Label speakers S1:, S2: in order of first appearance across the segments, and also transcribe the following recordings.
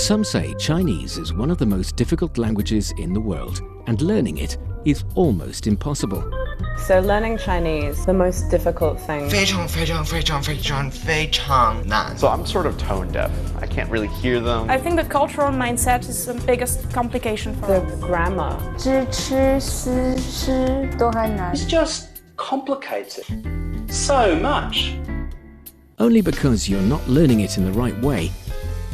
S1: Some say Chinese is one of the most difficult languages in the world, and learning it is almost impossible.
S2: So learning Chinese, the most difficult thing.
S3: 非常非常非常非常非常难
S4: So I'm sort of tone deaf. I can't really hear them.
S5: I think the cultural mindset is the biggest complication for
S2: The
S5: us.
S2: grammar.
S6: 知吃思诗都还难
S7: It's just complicated. So much.
S1: Only because you're not learning it in the right way.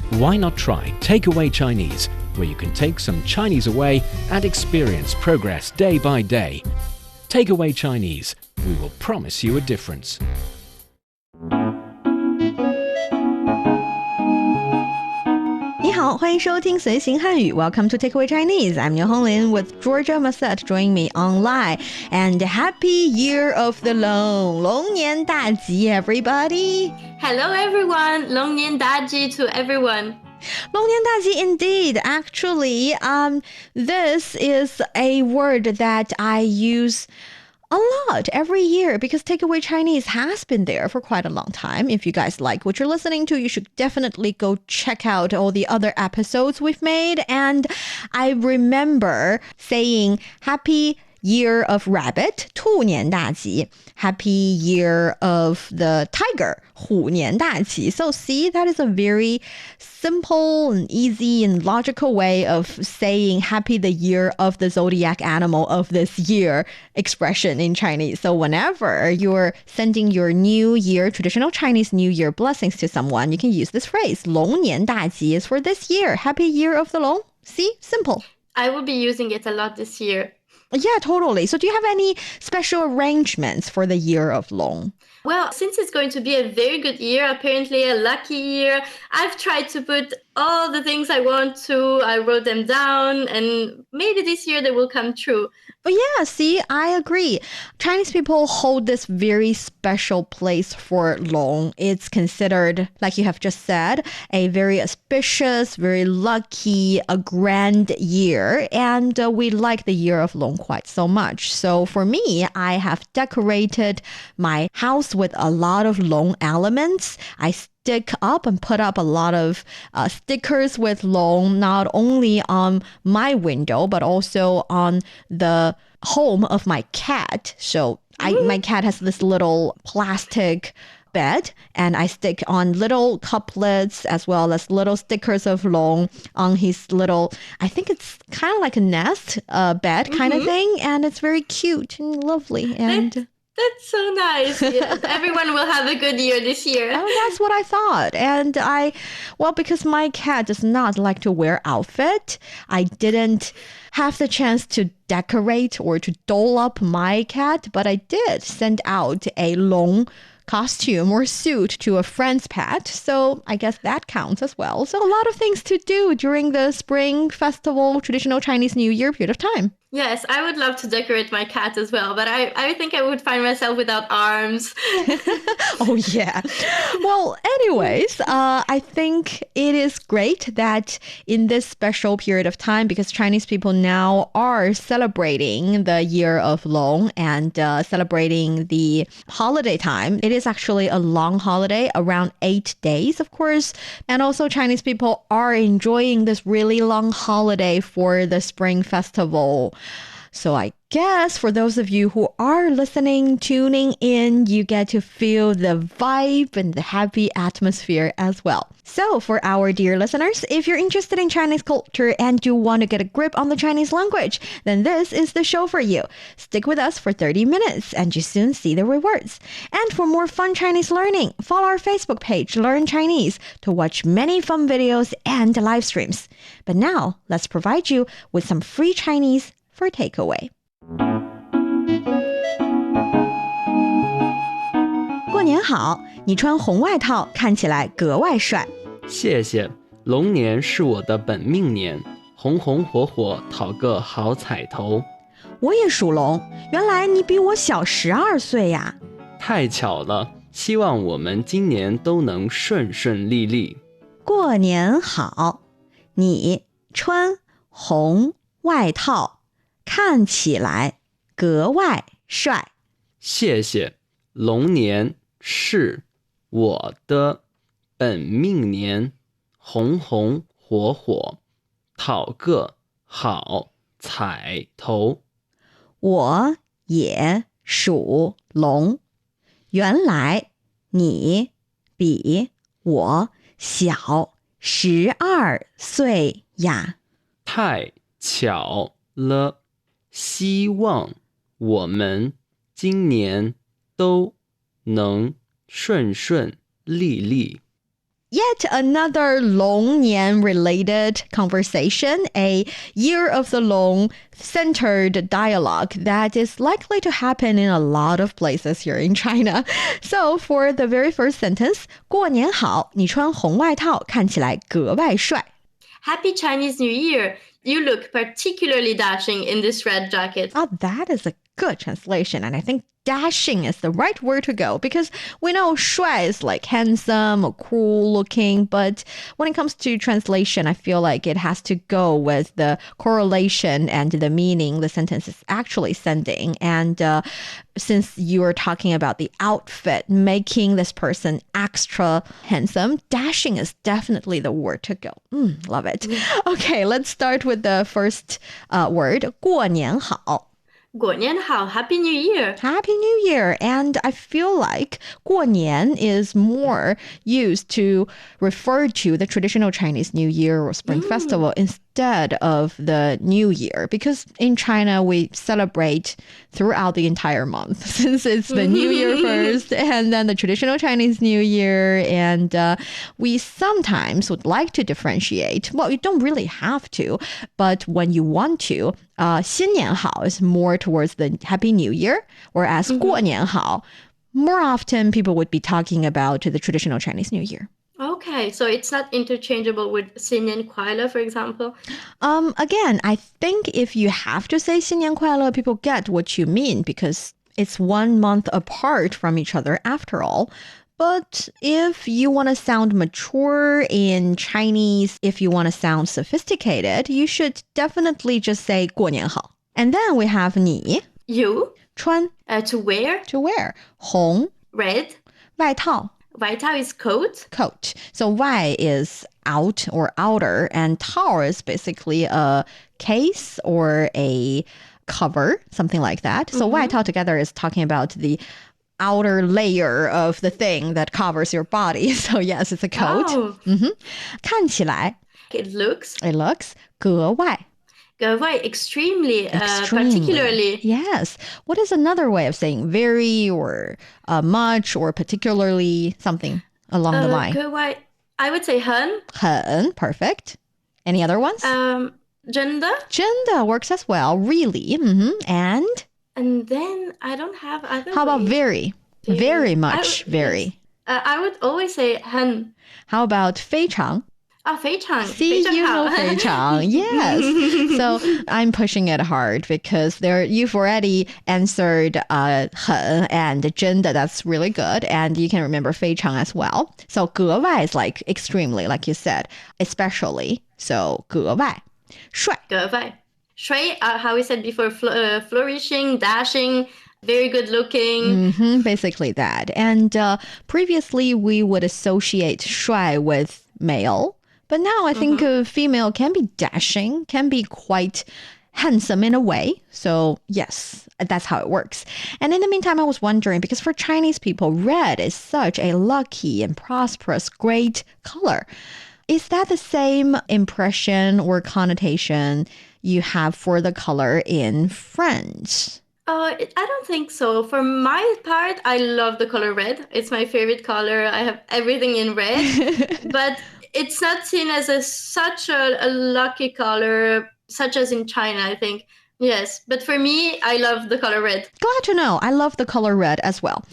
S1: Why not try Takeaway Chinese, where you can take some Chinese away and experience progress day by day. Takeaway Chinese, we will promise you a difference.
S8: 你好，欢迎收听随行汉语 Welcome to Takeaway Chinese. I'm Niu Honglin with Georgia Massette joining me online. And happy year of the Loong. 龙年大吉 everybody.
S9: Hello everyone, 龙年大吉 to everyone.
S8: 龙年大吉 indeed. Actually, this is a word that I use a lot every year because Takeaway Chinese has been there for quite a long time. If you guys like what you're listening to, you should definitely go check out all the other episodes we've made. And I remember saying happy year of rabbit, 兔年大吉. Happy year of the tiger, 虎年大吉. So see, that is a very simple and easy and logical way of saying happy the year of the zodiac animal of this year expression in Chinese. So whenever you're sending your New Year, traditional Chinese New Year blessings to someone, you can use this phrase. 龙年大吉 is for this year. Happy year of the Loong. See, simple.
S9: I will be using it a lot this year.
S8: Yeah, totally. So do you have any special arrangements for the year of Loong?
S9: Well, since it's going to be a very good year, apparently a lucky year, I've tried to put all the things I want to. I wrote them down and maybe this year they will come true.
S8: But yeah, see, I agree. Chinese people hold this very special place for Loong. It's considered, like you have just said, a very auspicious, very lucky, a grand year. And we like the year of Loong quite so much. So for me, I have decorated my house with a lot of Loong elements. I stick up and put up a lot of stickers with Loong, not only on my window, but also on the home of my cat. So my cat has this little plastic bed, and I stick on little couplets as well as little stickers of Loong on his little, I think it's kind of like a nest bed kind of thing, and it's very cute and lovely. And
S9: That's so nice. Yeah, everyone will have a good year this year.
S8: Oh, that's what I thought. And because my cat does not like to wear outfit, I didn't have the chance to decorate or to doll up my cat, but I did send out a Loong costume or suit to a friend's pet. So I guess that counts as well. So a lot of things to do during the Spring Festival, traditional Chinese New Year period of time.
S9: Yes, I would love to decorate my cat as well, but I think I would find myself without arms.
S8: Oh, yeah. Well, anyways, I think it is great that in this special period of time, because Chinese people now are celebrating the year of Loong and celebrating the holiday time. It is actually a long holiday, around 8 days, of course. And also Chinese people are enjoying this really long holiday for the Spring Festival. So I guess for those of you who are listening, tuning in, you get to feel the vibe and the happy atmosphere as well. So for our dear listeners, if you're interested in Chinese culture and you want to get a grip on the Chinese language, then this is the show for you. Stick with us for 30 minutes and you soon see the rewards. And for more fun Chinese learning, follow our Facebook page, Learn Chinese, to watch many fun videos and live streams. But now, let's provide you with some free Chinese for takeaway. 过年好，你穿红外套看起来格外帅。
S10: 谢谢，龙年是我的本命年，红红火火讨个好彩头。
S8: 我也属龙，原来你比我小12岁呀。
S10: 太巧了，希望我们今年都能顺顺利利。
S8: 过年好，你穿红外套看起来格外帅。
S10: 谢谢，龙年是我的本命年，红红火火，讨个好彩头。
S8: 我也属龙，原来你比我小12岁呀。
S10: 太巧了，希望我们今年都能顺顺利利。
S8: Yet another 龙年related conversation, a year of the Loong centered dialogue that is likely to happen in a lot of places here in China. So for the very first sentence, 过年好，你穿红外套看起来格外帅。
S9: Happy Chinese New Year! You look particularly dashing in this red jacket.
S8: Oh, that is a good translation. And I think dashing is the right word to go because we know 帅 is like handsome or cool looking. But when it comes to translation, I feel like it has to go with the correlation and the meaning the sentence is actually sending. And since you are talking about the outfit making this person extra handsome, dashing is definitely the word to go. Love it. Okay, let's start with the first word, 过年好。
S9: 过年好, Happy New Year!
S8: Happy New Year! And I feel like 过年 is more used to refer to the traditional Chinese New Year or Spring Festival instead of the New Year. Because in China, we celebrate throughout the entire month since it's the New Year first and then the traditional Chinese New Year. And we sometimes would like to differentiate. Well, you don't really have to, but when you want to, 新年好 is more towards the Happy New Year, whereas 过年好, more often people would be talking about the traditional Chinese New Year.
S9: Okay, so it's not interchangeable with 新年快乐, for example?
S8: Again, I think if you have to say 新年快乐, people get what you mean because it's 1 month apart from each other after all. But if you want to sound mature in Chinese, if you want to sound sophisticated, you should definitely just say 过年好. And then we have 你
S9: You?
S8: 穿
S9: To wear?
S8: to wear 红
S9: Red?
S8: 外套
S9: White is coat?
S8: coat. So 外 is out or outer and 套 is basically a case or a cover, something like that. So 外套 together is talking about the outer layer of the thing that covers your body. So yes, it's a coat.
S9: Oh.
S8: 看起来
S9: It looks
S8: 格外
S9: extremely, particularly.
S8: Yes. What is another way of saying very or much or particularly something along the line?
S9: 格外, I would say 很.
S8: 很 perfect. Any other ones?
S9: 真的?
S8: 真的 works as well. Really. And
S9: then I don't have other
S8: how about
S9: ways.
S8: very? Very much. Very.
S9: I would always say 很.
S8: How about 非常?
S9: 非常.
S8: See,
S9: 非常
S8: you know
S9: 好.
S8: 非常. Yes. So I'm pushing it hard because you've already answered 很 and 真的. That's really good. And you can remember 非常 as well. So 格外 is like extremely, like you said, especially. So 格外. 帅.
S9: 格外. 帅, how we said before, flourishing, dashing, very good looking.
S8: Basically that. And previously we would associate 帅 with male. But now I think female can be dashing, can be quite handsome in a way. So yes, that's how it works. And in the meantime, I was wondering, because for Chinese people, red is such a lucky and prosperous, great color. Is that the same impression or connotation you have for the color in French?
S9: I don't think so. For my part, I love the color red. It's my favorite color. I have everything in red. But it's not seen as such a lucky color, such as in China, I think. Yes, but for me, I love the color red.
S8: Glad to know. I love the color red as well.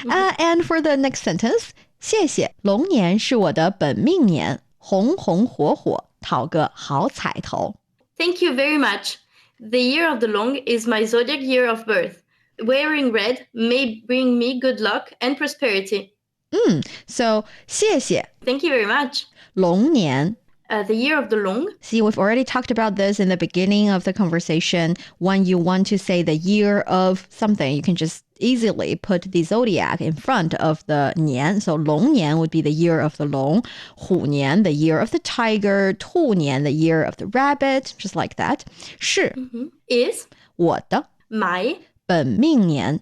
S8: And for the next sentence, 谢谢，龙年是我的本命年，红红火火，讨个好彩头。
S9: Thank you very much. The year of the Loong is my zodiac year of birth. Wearing red may bring me good luck and prosperity.
S8: So 谢谢
S9: Thank you very much.
S8: 龙年
S9: The year of the Loong.
S8: See, we've already talked about this in the beginning of the conversation. When you want to say the year of something, you can just easily put the zodiac in front of the 年. So 龙年 would be the year of the long, 虎年 the year of the tiger, 兔年 the year of the rabbit, just like that. 是
S9: Is
S8: 我的
S9: my
S8: 本命年.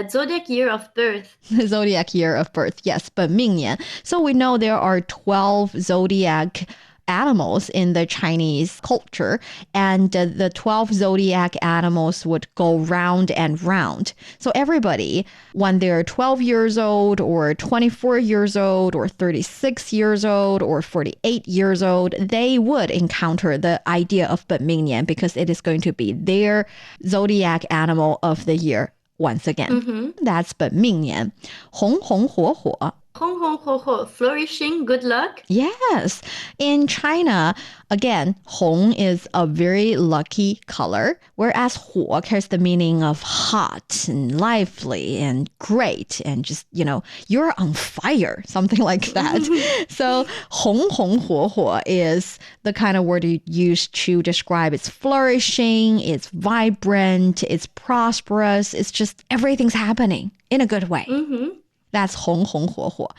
S9: zodiac year of birth.
S8: Zodiac year of birth, yes, 本命年. So we know there are 12 zodiac animals in the Chinese culture, and the 12 zodiac animals would go round and round. So everybody, when they're 12 years old or 24 years old or 36 years old or 48 years old, they would encounter the idea of 本命年 because it is going to be their zodiac animal of the year once again. That's 本命年. 红红火火.
S9: Hong hong ho ho, flourishing, good luck.
S8: Yes. In China, again, Hong is a very lucky color, whereas 火 carries the meaning of hot and lively and great and just, you're on fire, something like that. So 红红火火 is the kind of word you use to describe it's flourishing, it's vibrant, it's prosperous, it's just everything's happening in a good way. That's 红红火火.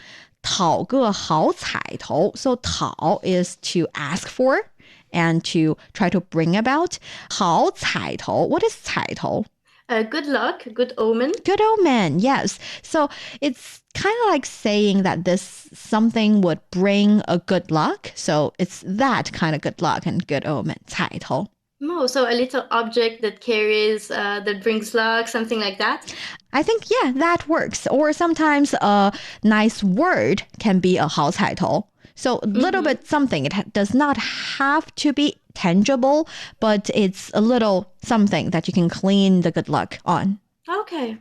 S8: 讨个好彩头. So 讨 is to ask for and to try to bring about. 好彩头. What is 彩头?
S9: Good luck, good omen.
S8: Good omen, yes. So it's kind of like saying that this something would bring a good luck. So it's that kind of good luck and good omen. 彩头.
S9: Oh, so a little object that carries, that brings luck, something like that?
S8: I think, yeah, that works. Or sometimes a nice word can be a 好彩头. So a little bit something. It does not have to be tangible, but it's a little something that you can clean the good luck on.
S9: Okay.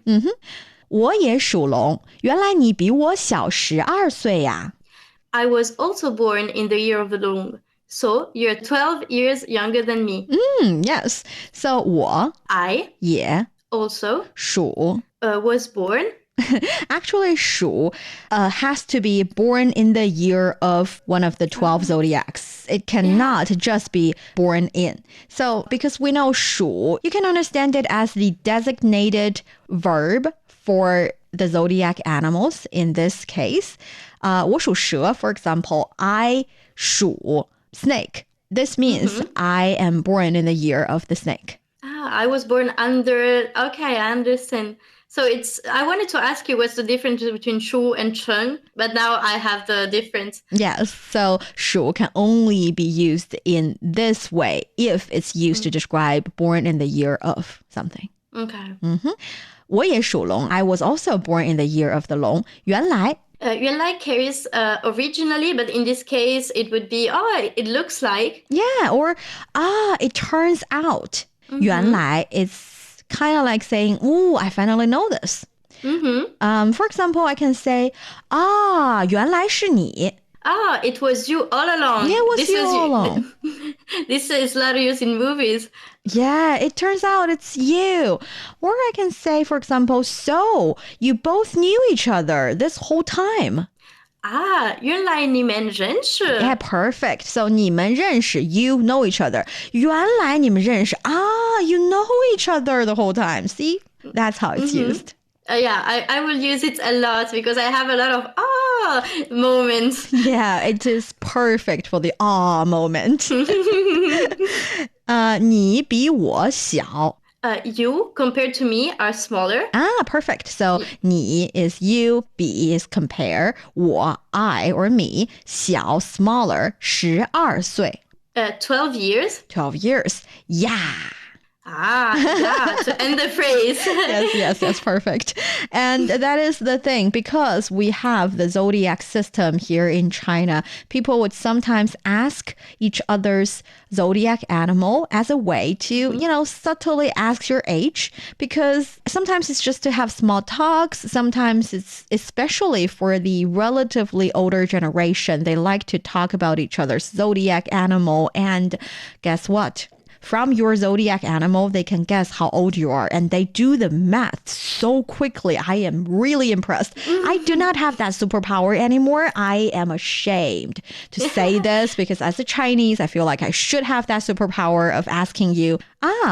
S8: 我也属龙，原来你比我小12岁呀。
S9: I was also born in the year of the Loong. So you're 12 years younger than me.
S8: Yes. So 我
S9: I
S8: 也
S9: also
S8: 属
S9: was born.
S8: Actually, 属 has to be born in the year of one of the 12 zodiacs. It cannot just be born in. So because we know 属, you can understand it as the designated verb for the zodiac animals in this case. 我属蛇, for example, I 属 snake. This means I am born in the year of the snake.
S9: I was born under. Okay, I understand. So I wanted to ask you what's the difference between shu and cheng, but now I have the difference.
S8: Yes, so 属 can only be used in this way if it's used to describe born in the year of something.
S9: Okay.
S8: 我也属龙. I was also born in the year of the long. 原来
S9: Yuan Lai carries originally, but in this case, it would be, it looks like.
S8: Yeah, or, it turns out. 原来 it's kind of like saying, ooh, I finally know this. For example, I can say, 原来是你.
S9: It was you all along.
S8: Yeah, it was you all along.
S9: This is a lot used in movies.
S8: Yeah, it turns out it's you. Or I can say, for example, so you both knew each other this whole time.
S9: 原来你们认识.
S8: Yeah, perfect. So 你们认识, you know each other. 原来你们认识, you know each other the whole time. See? That's how it's used.
S9: Yeah, I will use it a lot because I have a lot of moments.
S8: Yeah, it is perfect for the moment. 你比我小.
S9: You, compared to me, are smaller.
S8: Perfect. So 你 is you, 比 is compare, 我 I or me, 小 smaller, 12岁.
S9: 12 years.
S8: 12 years. Yeah.
S9: Yeah, to end the phrase.
S8: Yes, perfect. And that is the thing, because we have the zodiac system here in China, people would sometimes ask each other's zodiac animal as a way to, subtly ask your age, because sometimes it's just to have small talks. Sometimes it's especially for the relatively older generation. They like to talk about each other's zodiac animal. And guess what? from your zodiac animal, they can guess how old you are. And they do the math so quickly. I am really impressed. I do not have that superpower anymore. I am ashamed to say this because as a Chinese, I feel like I should have that superpower of asking you,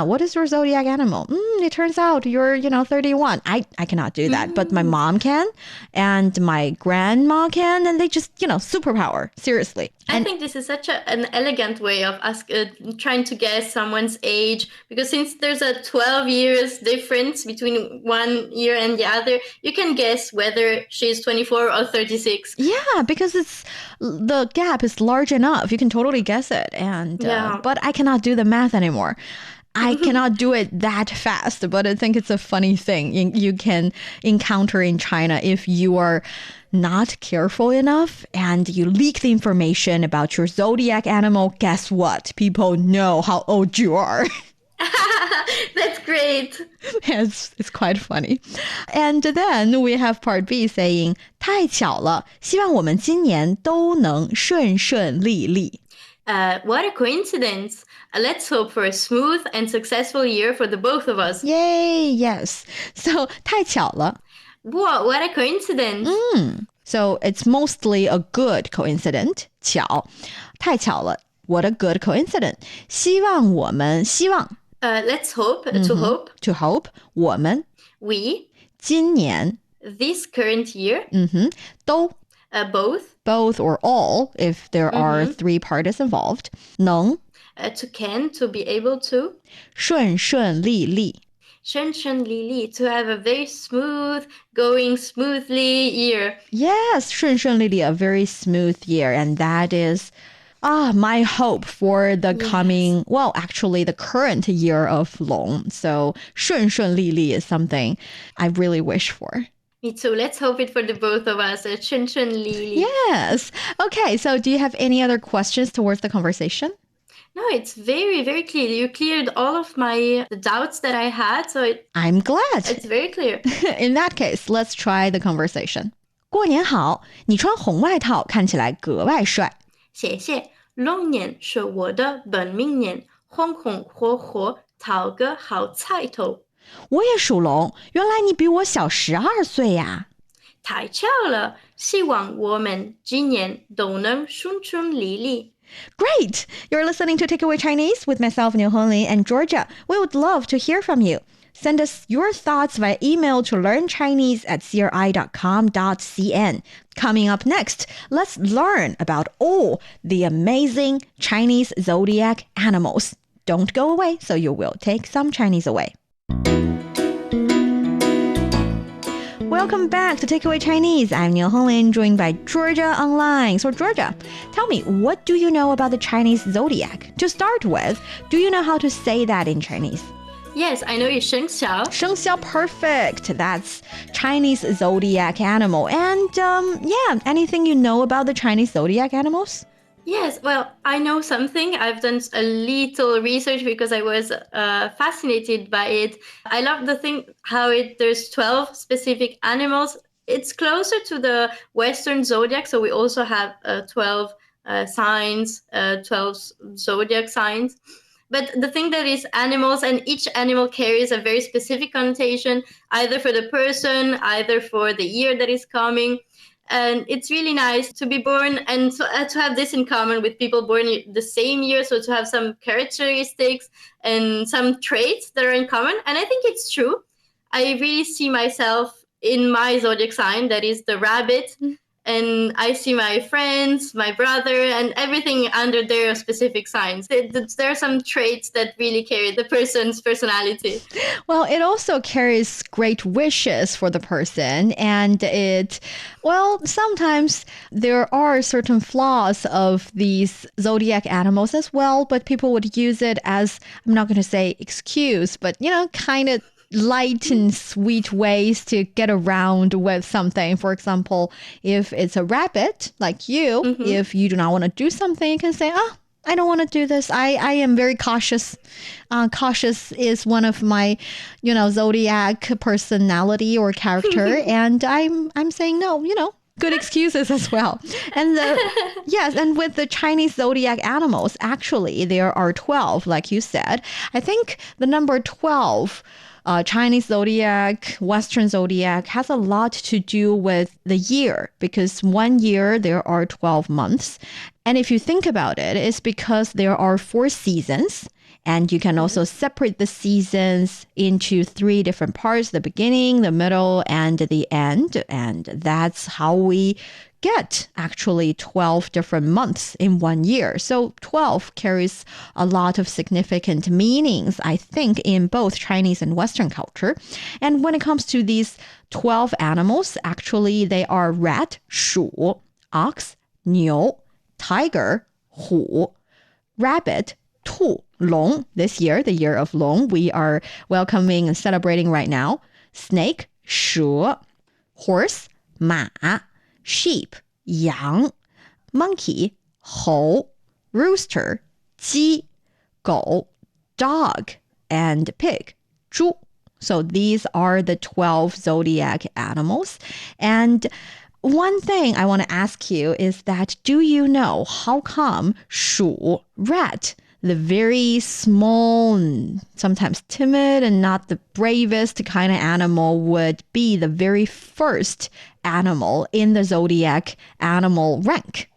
S8: what is your zodiac animal? It turns out you're, 31. I cannot do that, but my mom can and my grandma can, and they just, superpower, seriously.
S9: I think this is such an elegant way of trying to guess someone's age, because since there's a 12 years difference between one year and the other, you can guess whether she's 24 or 36.
S8: Yeah, because the gap is large enough. You can totally guess it. And but I cannot do the math anymore. I cannot do it that fast, but I think it's a funny thing you can encounter in China if you are not careful enough and you leak the information about your zodiac animal. Guess what? People know how old you are.
S9: That's great.
S8: It's quite funny. And then we have part B saying, 太巧了，希望我们今年都能顺顺利利。
S9: What a coincidence. Let's hope for a smooth and successful year for the both of us.
S8: Yay, yes. So, 太巧了.
S9: Whoa, what a coincidence.
S8: So, it's mostly a good coincidence. 巧，太巧了. What a good coincidence. 希望我们
S9: let's hope, to hope.
S8: To hope. 我们
S9: We.
S8: 今年
S9: This current year.
S8: 都
S9: Both
S8: or all if there are three parties involved. 能
S9: to be able to.
S8: 顺顺利利
S9: 顺顺利利, to have a very smooth, going smoothly year.
S8: Yes, 顺顺利利, a very smooth year. And that is my hope for the coming, well, actually the current year of Loong. So 顺顺利利 is something I really wish for.
S9: Me too. Let's hope it for the both of us. 顺顺利利.
S8: Yes. Okay, so do you have any other questions towards the conversation?
S9: No, it's very, very clear. You cleared all of the doubts that I had. So
S8: I'm glad.
S9: It's very clear.
S8: In that case, let's try the conversation. 过年好，你穿红外套看起来格外帅。
S9: 谢谢。龙年是我的本命年，红红火火，讨个好彩头。
S8: 我也属龙，原来你比我小12岁呀。
S9: 太巧了，希望我们今年都能顺顺利利。
S8: Great! You're listening to Takeaway Chinese with myself, Niu Honglin, and Georgia. We would love to hear from you. Send us your thoughts via email to learnchinese@cri.com.cn. Coming up next, let's learn about all the amazing Chinese zodiac animals. Don't go away, so you will take some Chinese away. Welcome back to Takeaway Chinese. I'm Niu Honglin, joined by Georgia online. So Georgia, tell me, what do you know about the Chinese zodiac? To start with, do you know how to say that in Chinese?
S9: Yes, I know it's 生肖.
S8: 生肖, perfect. That's Chinese zodiac animal. And anything you know about the Chinese zodiac animals?
S9: Yes, well, I know something. I've done a little research because I was fascinated by it. I love the thing how there's 12 specific animals. It's closer to the Western zodiac, so we also have 12 signs, 12 zodiac signs. But the thing that is animals, and each animal carries a very specific connotation, either for the person, either for the year that is coming. And it's really nice to be born and to have this in common with people born the same year. So to have some characteristics and some traits that are in common. And I think it's true. I really see myself in my zodiac sign, that is the rabbit. And I see my friends, my brother, and everything under their specific signs. There are some traits that really carry the person's personality.
S8: Well, it also carries great wishes for the person. And sometimes there are certain flaws of these zodiac animals as well, but people would use it as, I'm not going to say excuse, but, kind of light and sweet ways to get around with something. For example, if it's a rabbit like you, if you do not want to do something, you can say, I don't want to do this. I am very cautious. Cautious is one of my, zodiac personality or character. And I'm saying, no, Good excuses as well. And yes, and with the Chinese zodiac animals, actually, there are 12, like you said. I think the number 12, Chinese zodiac, Western zodiac, has a lot to do with the year, because 1 year there are 12 months. And if you think about it, it's because there are 4 seasons. And you can also separate the seasons into 3 different parts, the beginning, the middle, and the end. And that's how we get actually 12 different months in 1 year. So 12 carries a lot of significant meanings, I think, in both Chinese and Western culture. And when it comes to these 12 animals, actually they are rat, 鼠, ox, 牛, tiger, 虎, rabbit, 兔, Loong. This year, the year of Loong, we are welcoming and celebrating right now. Snake, 蛇, horse, 马, sheep, 羊, monkey, 猴, rooster, 鸡, 狗, dog, and pig, 猪. So these are the 12 zodiac animals. And one thing I want to ask you is that, do you know how come 鼠, rat, the very small and sometimes timid and not the bravest kind of animal, would be the very first animal in the zodiac animal rank?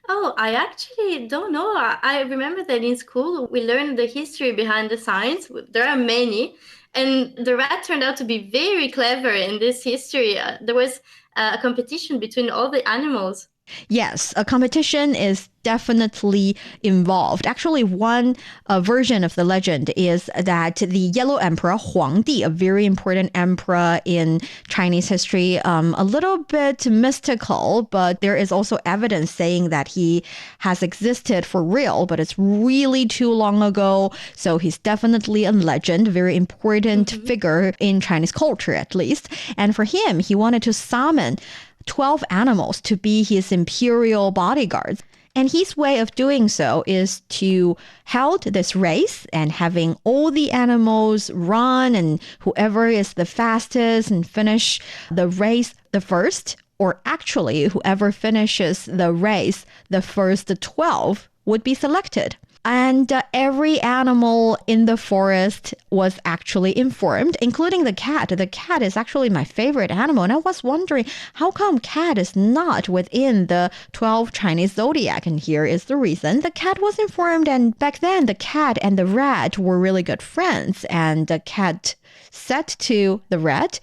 S9: Oh, I actually don't know. I remember that in school we learned the history behind the signs. There are many. And the rat turned out to be very clever in this history. There was a competition between all the animals.
S8: Yes, a competition is definitely involved. Actually, one version of the legend is that the Yellow Emperor, Huangdi, a very important emperor in Chinese history, a little bit mystical, but there is also evidence saying that he has existed for real, but it's really too long ago. So he's definitely a legend, very important figure in Chinese culture, at least. And for him, he wanted to summon 12 animals to be his imperial bodyguards. And his way of doing so is to hold this race and having all the animals run, and whoever is the fastest and finish the race the first, or actually whoever finishes the race the first 12 would be selected. And every animal in the forest was actually informed, including the cat. The cat is actually my favorite animal. And I was wondering, how come cat is not within the 12 Chinese zodiac? And here is the reason. The cat was informed, and back then the cat and the rat were really good friends. And the cat said to the rat,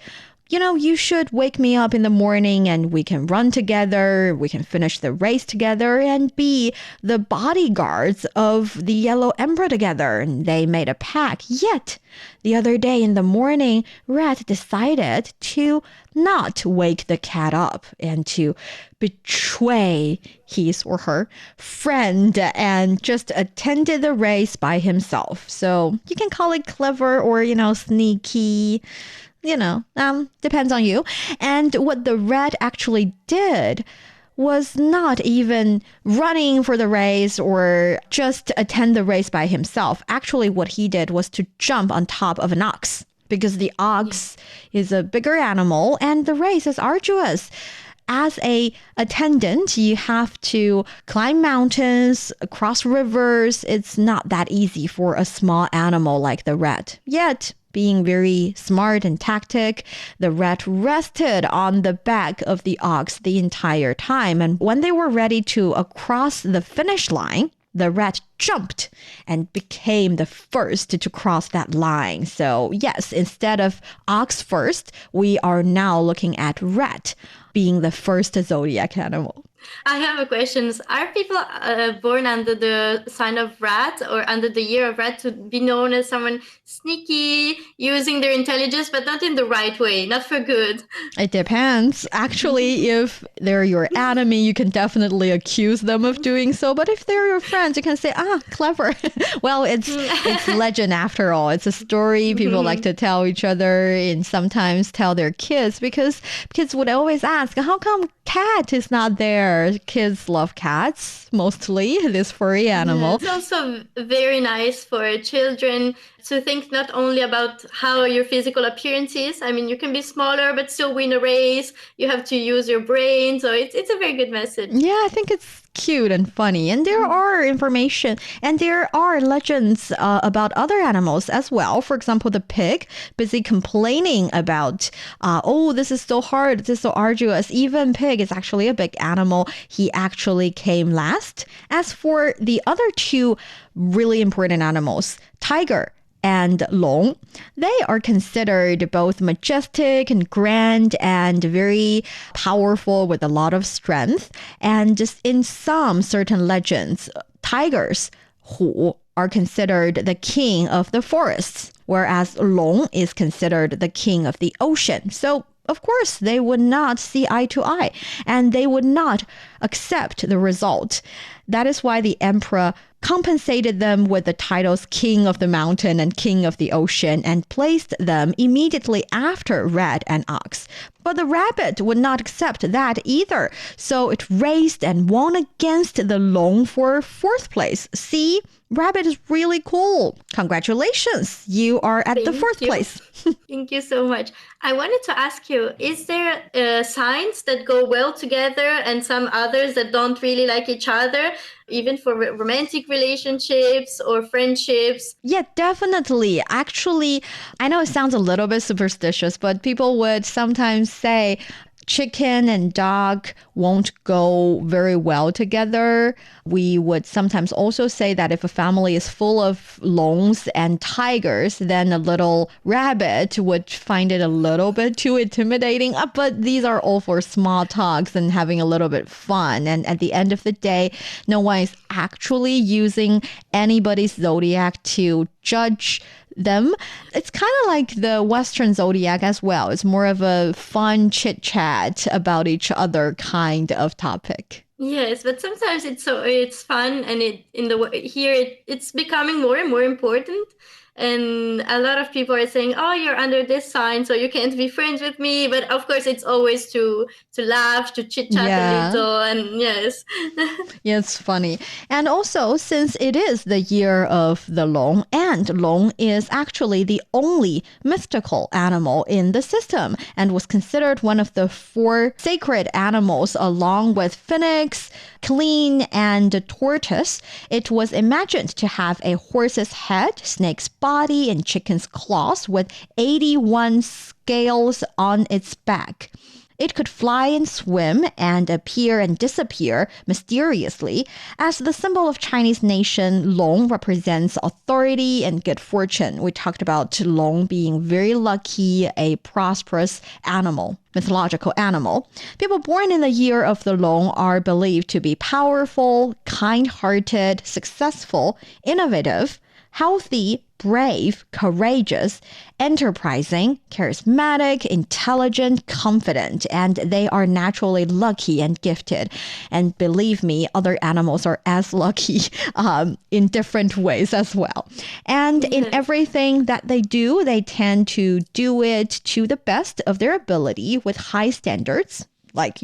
S8: you know, you should wake me up in the morning and we can run together, we can finish the race together and be the bodyguards of the Yellow Emperor together. And they made a pact. Yet, the other day in the morning, Rat decided to not wake the cat up and to betray his or her friend and just attended the race by himself. So you can call it clever or, sneaky. Depends on you. And what the rat actually did was not even running for the race or just attend the race by himself. Actually, what he did was to jump on top of an ox, because the ox is a bigger animal and the race is arduous. As a attendant, you have to climb mountains, cross rivers. It's not that easy for a small animal like the rat. Yet, being very smart and tactic, the rat rested on the back of the ox the entire time. And when they were ready to cross the finish line, the rat jumped and became the first to cross that line. So yes, instead of ox first, we are now looking at rat being the first zodiac animal.
S9: I have a question. Are people born under the sign of rat or under the year of rat to be known as someone sneaky, using their intelligence, but not in the right way, not for good?
S8: It depends. Actually, if they're your enemy, you can definitely accuse them of doing so. But if they're your friends, you can say, clever. Well, it's legend after all. It's a story people like to tell each other and sometimes tell their kids, because kids would always ask, ask, how come cat is not there? Kids love cats, mostly, this furry animal.
S9: It's also very nice for children to think not only about how your physical appearance is. I mean, you can be smaller, but still win a race. You have to use your brain. So it's a very good message.
S8: Yeah, I think it's cute and funny. And there are information and there are legends about other animals as well. For example, the pig, busy complaining about, this is so hard, this is so arduous. Even pig is actually a big animal. He actually came last. As for the other two really important animals, tiger and Loong, they are considered both majestic and grand and very powerful with a lot of strength. And just in some certain legends, tigers, Hu, are considered the king of the forests, whereas Loong is considered the king of the ocean. So of course, they would not see eye to eye and they would not accept the result. That is why the emperor compensated them with the titles King of the Mountain and King of the Ocean and placed them immediately after rat and ox. But the rabbit would not accept that either. So it raced and won against the Loong for fourth place. See, rabbit is really cool. Congratulations. You are at the fourth place.
S9: Thank you so much. I wanted to ask you, is there signs that go well together and some others that don't really like each other, even for romantic relationships or friendships?
S8: Yeah, definitely. Actually, I know it sounds a little bit superstitious, but people would sometimes say chicken and dog won't go very well together. We would sometimes also say that if a family is full of loons and tigers, then a little rabbit would find it a little bit too intimidating. But these are all for small talks and having a little bit fun. And at the end of the day, no one is actually using anybody's zodiac to judge them. It's kind of like the Western zodiac as well. It's more of a fun chit chat about each other kind of topic.
S9: Yes, but sometimes it's fun, and it's becoming more and more important. And a lot of people are saying, "Oh, you're under this sign, so you can't be friends with me." But of course, it's always to laugh, to chit chat a little, and yes.
S8: Yeah, it's funny. And also, since it is the year of the Loong, and Loong is actually the only mystical animal in the system, and was considered one of the 4 sacred animals, along with phoenix, clean, and tortoise. It was imagined to have a horse's head, snake's body, and chicken's claws with 81 scales on its back. It could fly and swim and appear and disappear mysteriously. As the symbol of Chinese nation, Loong represents authority and good fortune. We talked about Loong being very lucky, a prosperous animal, mythological animal. People born in the year of the Loong are believed to be powerful, kind-hearted, successful, innovative, healthy, brave, courageous, enterprising, charismatic, intelligent, confident, and they are naturally lucky and gifted. And believe me, other animals are as lucky in different ways as well. And in everything that they do, they tend to do it to the best of their ability with high standards, like,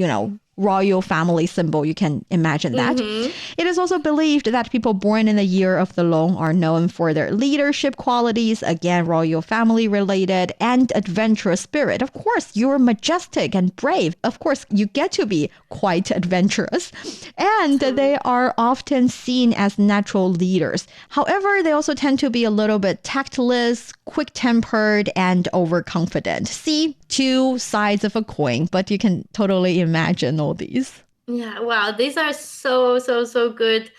S8: royal family symbol, you can imagine that. It is also believed that people born in the year of the Loong are known for their leadership qualities, again, royal family related, and adventurous spirit. Of course, you're majestic and brave. Of course, you get to be quite adventurous. And they are often seen as natural leaders. However, they also tend to be a little bit tactless, quick-tempered, and overconfident. See, 2 sides of a coin, but you can totally imagine all these.
S9: Yeah, wow, these are so good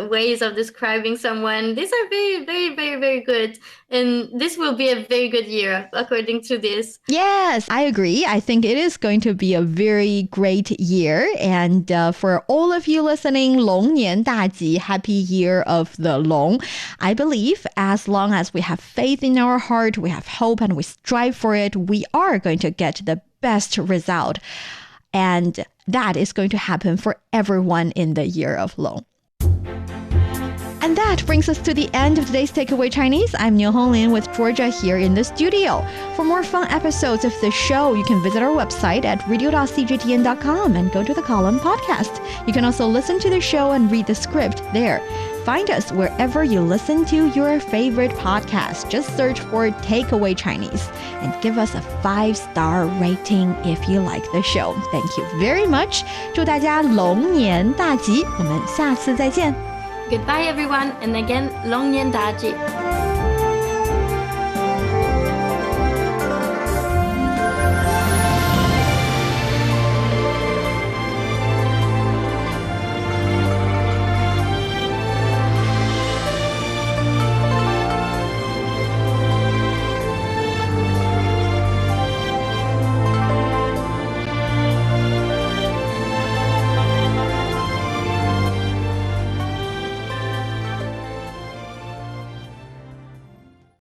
S9: ways of describing someone. These are very, very, very, very good. And this will be a very good year, according to this.
S8: Yes, I agree. I think it is going to be a very great year. And for all of you listening, 龙年大吉, happy year of the Loong. I believe as long as we have faith in our heart, we have hope, and we strive for it, we are going to get the best result. And that is going to happen for everyone in the year of Loong. And that brings us to the end of today's Takeaway Chinese. I'm Niu Honglin with Georgia here in the studio. For more fun episodes of the show, you can visit our website at radio.cgtn.com and go to the column podcast. You can also listen to the show and read the script there. Find us wherever you listen to your favorite podcast. Just search for Takeaway Chinese and give us a 5-star rating if you like the show. Thank you very much. 祝大家龙年大吉，我们下次再见。
S9: Goodbye, everyone, and again, Loong nian da ji.